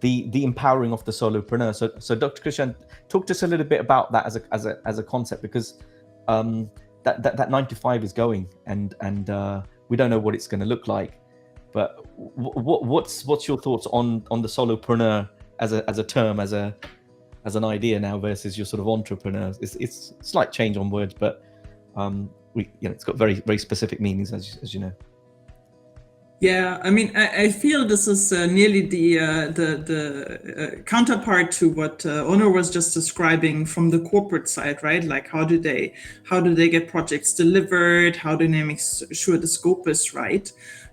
the empowering of the solopreneur. So Dr. Christiane, talk to us a little bit about that as a concept, because that 9 to 5 is going, and we don't know what it's going to look like. But what's your thoughts on the solopreneur as a term, as an idea now versus your sort of entrepreneur? It's slight change on words, but it's got very, very specific meanings, as you know. Yeah, I mean, I feel this is nearly the counterpart to what Onur was just describing from the corporate side, right? Like, how do they get projects delivered? How do they make sure the scope is right?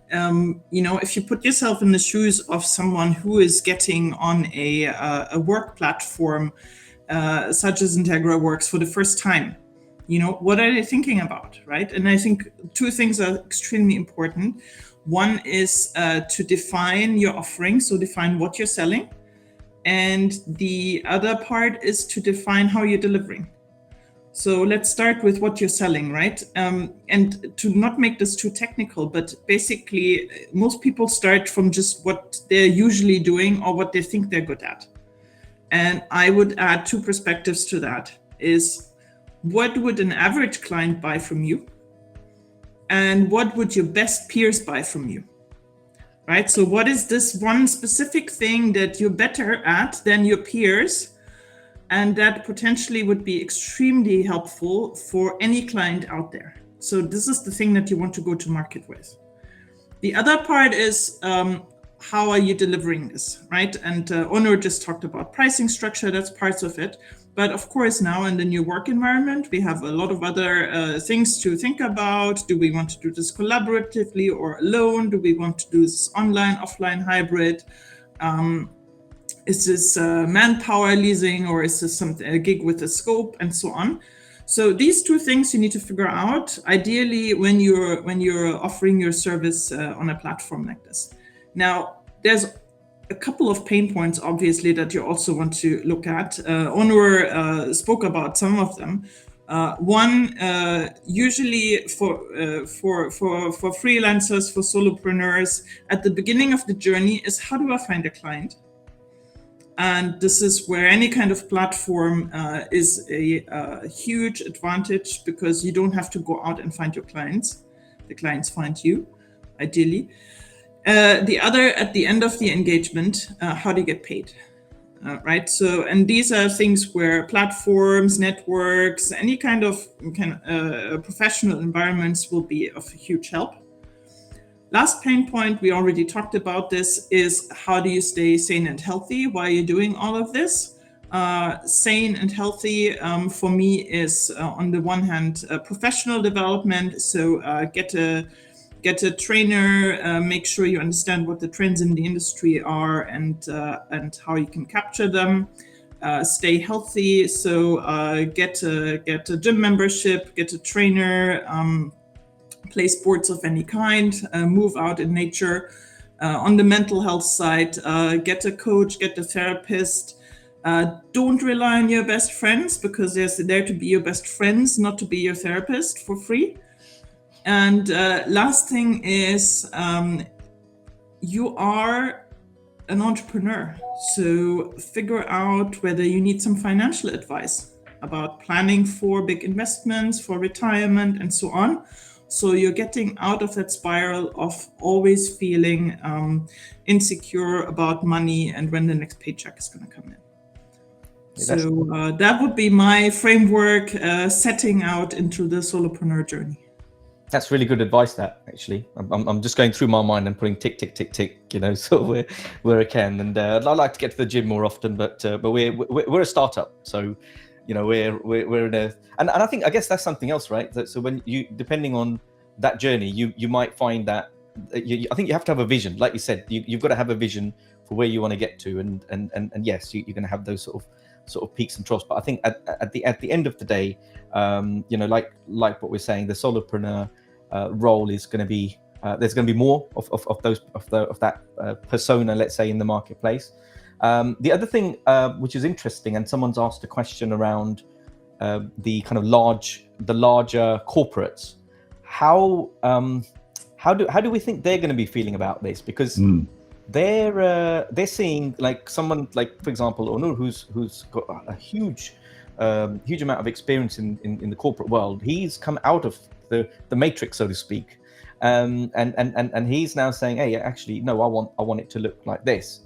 If you put yourself in the shoes of someone who is getting on a work platform such as Integra.Works for the first time, what are they thinking about, right? And I think two things are extremely important. One is to define your offering, so define what you're selling. And the other part is to define how you're delivering. So let's start with what you're selling, right? And to not make this too technical, but basically most people start from just what they're usually doing or what they think they're good at. And I would add two perspectives to that is, what would an average client buy from you? And what would your best peers buy from you? Right? So what is this one specific thing that you're better at than your peers? And that potentially would be extremely helpful for any client out there. So this is the thing that you want to go to market with. The other part is, how are you delivering this, right? And Onur just talked about pricing structure, that's parts of it. But of course, now in the new work environment, we have a lot of other things to think about. Do we want to do this collaboratively or alone? Do we want to do this online, offline, hybrid? Is this manpower leasing, or is this a gig with a scope, and so on? So these two things you need to figure out, ideally, when you're offering your service on a platform like this. Now, there's a couple of pain points, obviously, that you also want to look at. Onur spoke about some of them. One, usually for freelancers, for solopreneurs, at the beginning of the journey is, how do I find a client? And this is where any kind of platform is a huge advantage, because you don't have to go out and find your clients. The clients find you, ideally. The other, at the end of the engagement, how do you get paid? Right. So, and these are things where platforms, networks, any kind of professional environments will be of huge help. Last pain point, we already talked about this, is how do you stay sane and healthy while you're doing all of this? Sane and healthy for me is on the one hand professional development. So get a trainer, make sure you understand what the trends in the industry are and how you can capture them. Stay healthy, so get a gym membership, get a trainer, play sports of any kind, move out in nature. On the mental health side, get a coach, get a therapist. Don't rely on your best friends, because they're there to be your best friends, not to be your therapist for free. And last thing is, you are an entrepreneur. So figure out whether you need some financial advice about planning for big investments, for retirement, and so on. So you're getting out of that spiral of always feeling insecure about money and when the next paycheck is going to come in. So that would be my framework, setting out into the solopreneur journey. That's really good advice, that, actually. I'm just going through my mind and putting tick, tick, tick, tick, so where I can. And I'd like to get to the gym more often, but we're a startup. So, we're in a, and I guess that's something else, right? So when you, depending on that journey, you might find that, I think you have to have a vision. Like you said, you've got to have a vision for where you want to get to. And yes, you're going to have those sort of peaks and troughs. But I think at the end of the day, like what we're saying, the solopreneur role is going to be, there's going to be more of that persona, let's say, in the marketplace. The other thing which is interesting, and someone's asked a question around the kind of larger corporates. How do we think they're going to be feeling about this? Because they're seeing, like, someone like, for example, Onur, who's got a huge amount of experience in the corporate world. He's come out of the matrix, so to speak, and he's now saying, hey, actually, no, I want it to look like this.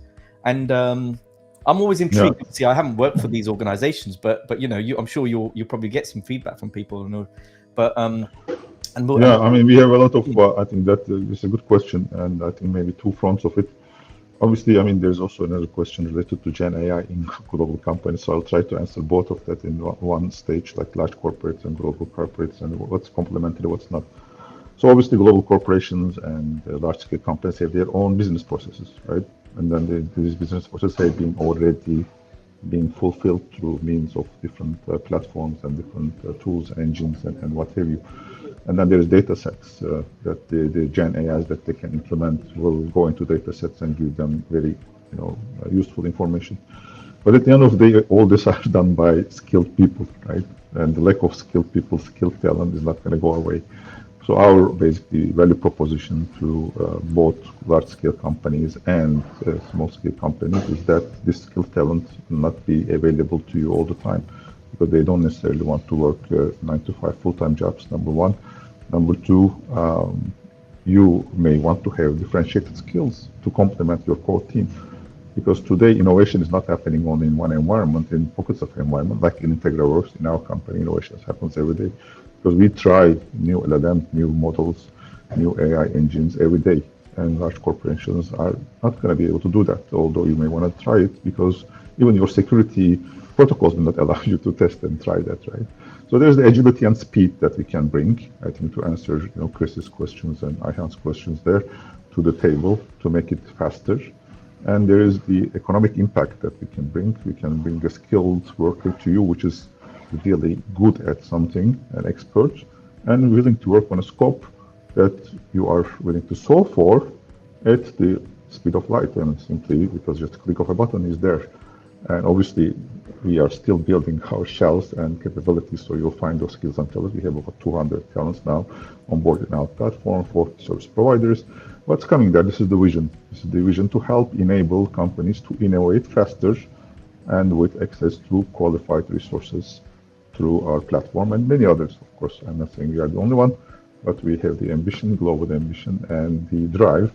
And I'm always intrigued. Yeah. See, I haven't worked for these organizations, but you know, I'm sure you'll probably get some feedback from people, but yeah, I mean, we have a lot of I think that is a good question, and I think maybe two fronts of it. Obviously, I mean, there's also another question related to Gen AI in global companies, so I'll try to answer both of that in one stage, like large corporates and global corporates, and what's complementary, what's not. So obviously, global corporations and large-scale companies have their own business processes, right? And then these business processes have been already being fulfilled through means of different platforms and different tools, engines, and what have you. And then there's data sets that the Gen AIs that they can implement will go into data sets and give them very, useful information. But at the end of the day, all this are done by skilled people, right? And the lack of skilled people, skilled talent is not going to go away. So our basically value proposition to both large-scale companies and small-scale companies is that this skilled talent will not be available to you all the time, because they don't necessarily want to work 9 to 5 full-time jobs, number one. Number two, you may want to have differentiated skills to complement your core team. Because today, innovation is not happening only in one environment, in pockets of environment, like in Integra.Works, in our company, innovation happens every day. Because we try new LLM, new models, new AI engines every day. And large corporations are not going to be able to do that, although you may want to try it, because even your security protocols will not allow you to test and try that, right? So there's the agility and speed that we can bring, I think, to answer Chris's questions and Ayhan's questions there to the table to make it faster. And there is the economic impact that we can bring. We can bring a skilled worker to you, which is really good at something, an expert, and willing to work on a scope that you are willing to solve for at the speed of light, and simply because just a click of a button is there. And obviously, we are still building our shells and capabilities, so you'll find those skills and talents. We have over 200 talents now on board in our platform for service providers. What's coming there? This is the vision. This is the vision to help enable companies to innovate faster and with access to qualified resources through our platform and many others, of course. I'm not saying we are the only one, but we have the ambition, global ambition, and the drive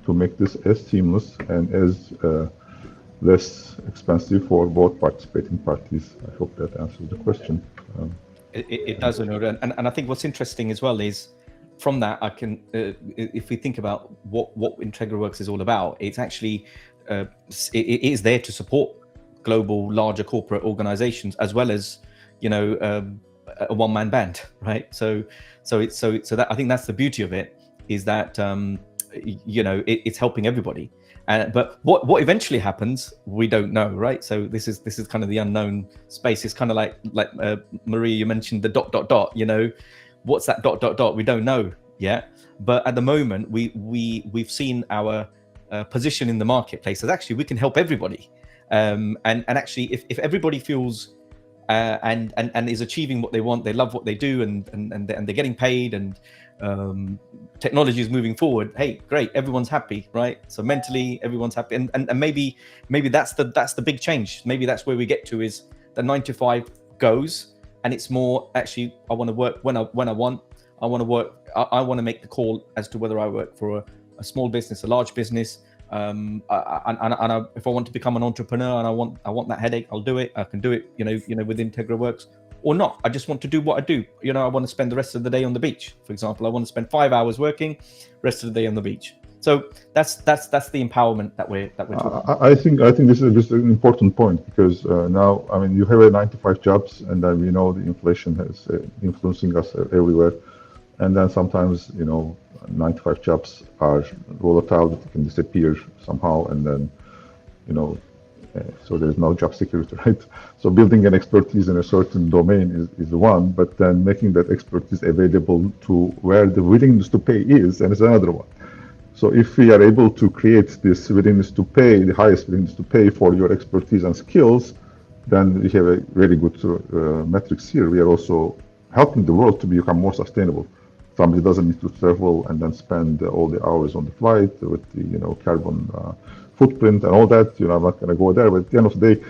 to make this as seamless and as less expensive for both participating parties. I hope that answers the question. It does, Onur. And I think what's interesting as well is, from that, I can, if we think about what Integra.Works is all about, it's actually, it is there to support global, larger corporate organizations, as well as, a one-man band, right? So that, I think that's the beauty of it, is that, it's helping everybody. But what eventually happens, we don't know, right? So this is kind of the unknown space. It's kind of like Maria, you mentioned the ... What's that ... We don't know yet. But at the moment, we've seen our position in the marketplace as actually we can help everybody. And actually, if everybody feels and is achieving what they want, they love what they do, and they're getting paid, and technology is moving forward, hey, great, everyone's happy, right? So mentally, everyone's happy, and maybe that's the big change. Maybe that's where we get to, is the 9 to 5 goes, and it's more actually, I want to work when I want. I want to work. I want to make the call as to whether I work for a small business, a large business. If I want to become an entrepreneur and I want that headache, I'll do it. I can do it, with Integra.Works, or not. I just want to do what I do. I want to spend the rest of the day on the beach, for example. I want to spend 5 hours working, rest of the day on the beach. So that's the empowerment that we're talking about. I think this is an important point, because now, I mean, you have a 95 jobs, and then we know the inflation is influencing us everywhere. And then sometimes, 95 jobs are volatile, that can disappear somehow, and then, so there's no job security, right? So building an expertise in a certain domain is the one, but then making that expertise available to where the willingness to pay is, and it's another one. So if we are able to create this willingness to pay, the highest willingness to pay for your expertise and skills, then we have a very good metrics here. We are also helping the world to become more sustainable. Somebody doesn't need to travel and then spend all the hours on the flight with the carbon footprint and all that. I'm not going to go there, but at the end of the day,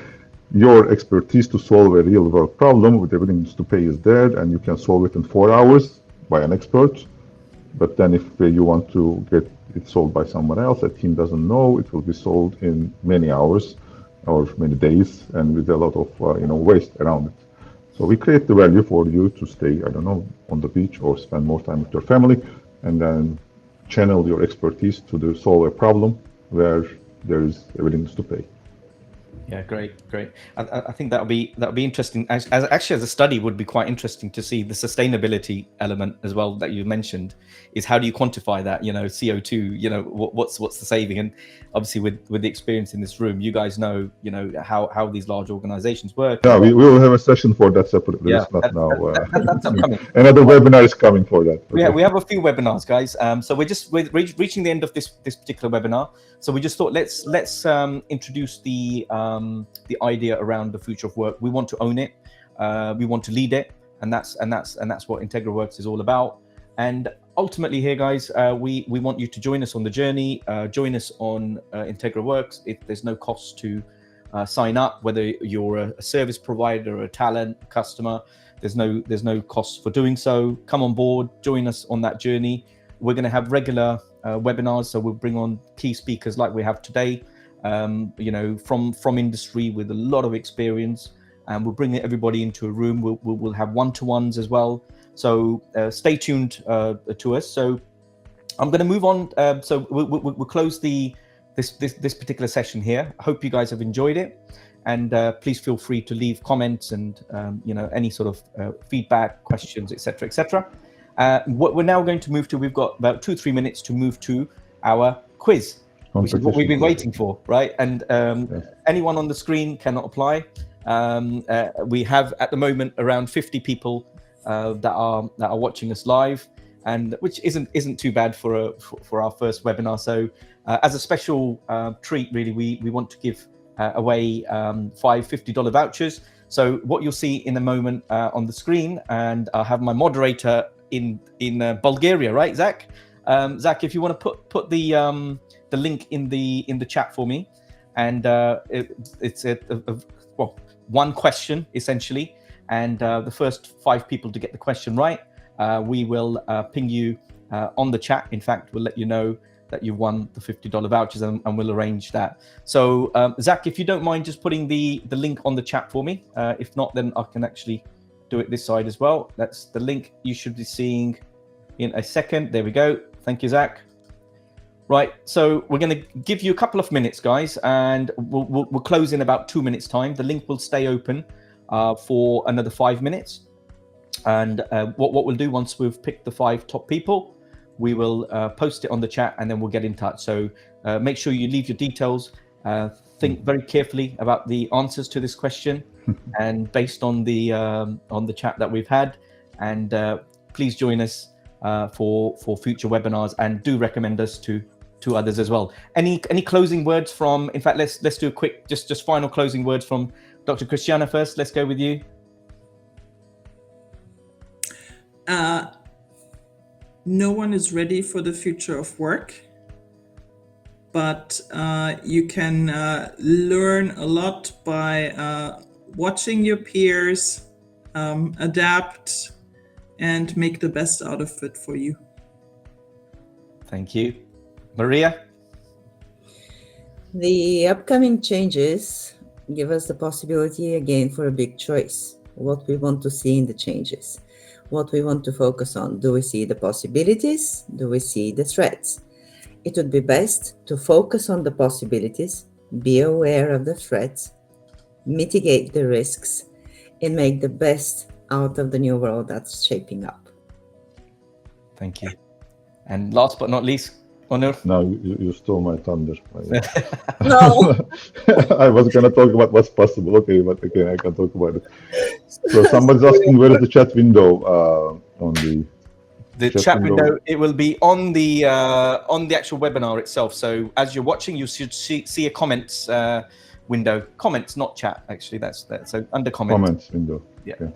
your expertise to solve a real world problem with the willingness to pay is there, and you can solve it in 4 hours by an expert. But then if you want to get it solved by someone else, a team doesn't know, it will be solved in many hours or many days, and with a lot of waste around it. So we create the value for you to stay, I don't know, on the beach or spend more time with your family, and then channel your expertise to solve a problem where there is a willingness to pay. Yeah, great. I think that'll be interesting. As a study, would be quite interesting to see the sustainability element as well that you mentioned. Is how do you quantify that? CO2. What's the saving? And obviously, with the experience in this room, you guys know how these large organizations work. Yeah, we will have a session for that separately. Yeah, it's not now. That's upcoming. Another webinar is coming for that. Okay. Yeah, we have a few webinars, guys. So we're reaching the end of this particular webinar. So we just thought let's introduce the idea around the future of work. We want to own it. We want to lead it, and that's what Integra.Works is all about. And ultimately, here, guys, we want you to join us on the journey. Join us on Integra.Works. There's no cost to sign up, whether you're a service provider, or a talent, customer. There's no cost for doing so. Come on board. Join us on that journey. We're going to have regular webinars, so we'll bring on key speakers like we have today. From industry with a lot of experience, and we'll bring everybody into a room. We'll have one-to-ones as well. So stay tuned to us. So I'm going to move on. So we'll close this particular session here. I hope you guys have enjoyed it, and please feel free to leave comments and any sort of feedback, questions, etc., etc. What we're now going to move to, we've got about 2-3 minutes to move to our quiz, which is what we've been waiting for, right? And anyone on the screen cannot apply. We have at the moment around 50 people that are watching us live, and which isn't too bad for our first webinar. So as a special treat, really, we want to give away 5 $50 vouchers. So what you'll see in a moment on the screen, and I'll have my moderator in Bulgaria, right, Zach? Zach, if you want to put the link in the chat for me, and it's one question essentially, and the first 5 people to get the question right, we will ping you on the chat. In fact, we'll let you know that you won the $50 vouchers, and we'll arrange that. So Zach, if you don't mind just putting the link on the chat for me. If not, then I can actually do it this side as well. That's the link you should be seeing in a second. There we go. Thank you, Zach. Right, so we're going to give you a couple of minutes, guys, and we'll close in about 2 minutes time. The link will stay open for another 5 minutes. And what we'll do, once we've picked the 5 top people, we will post it on the chat, and then we'll get in touch. So make sure you leave your details. Think very carefully about the answers to this question, and based on the chat that we've had. And please join us for future webinars, and do recommend us to others as well. Any closing words from? In fact, let's do a quick just final closing words from Dr. Christiane first. Let's go with you. No one is ready for the future of work, but you can learn a lot by watching your peers, adapt, and make the best out of it for you. Thank you. Maria? The upcoming changes give us the possibility again for a big choice. What we want to see in the changes, what we want to focus on. Do we see the possibilities? Do we see the threats? It would be best to focus on the possibilities, be aware of the threats, mitigate the risks, and make the best out of the new world that's shaping up. Thank you. And last but not least, Onur? No, you stole my thunder. No. I was going to talk about what's possible. Okay, but again, I can talk about it. So somebody's asking, where is the chat window on the... The chat window, it will be on the actual webinar itself. So as you're watching, you should see a comments window. Comments, not chat. Actually, that's so under comments window. Yeah. Okay.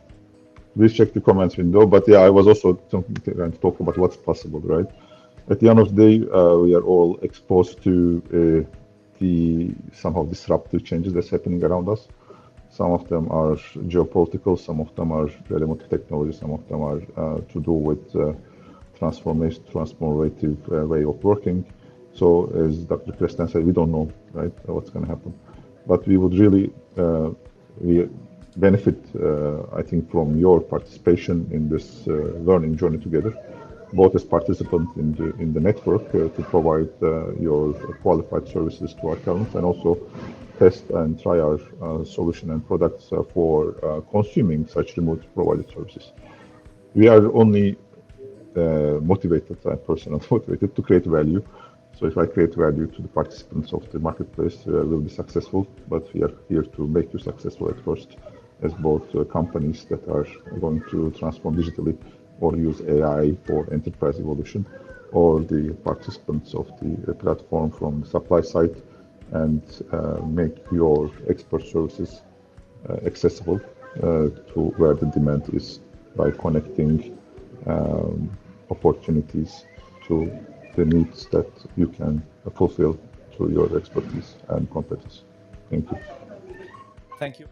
Please check the comments window. But yeah, I was also trying to talk about what's possible, right? At the end of the day, we are all exposed to the somehow disruptive changes that's happening around us. Some of them are geopolitical, some of them are relevant to technology, some of them are to do with transformative way of working. So as Dr. Christiane said, we don't know, right, what's going to happen. But we would really we benefit, I think, from your participation in this learning journey together, both as participants in the network to provide your qualified services to our talents, and also test and try our solution and products for consuming such remote provided services. We are only motivated, I'm personally motivated to create value. So if I create value to the participants of the marketplace, we'll be successful. But we are here to make you successful at first, as both companies that are going to transform digitally or use AI for enterprise evolution, or the participants of the platform from the supply side, and make your expert services accessible to where the demand is, by connecting opportunities to the needs that you can fulfill through your expertise and competence. Thank you. Thank you.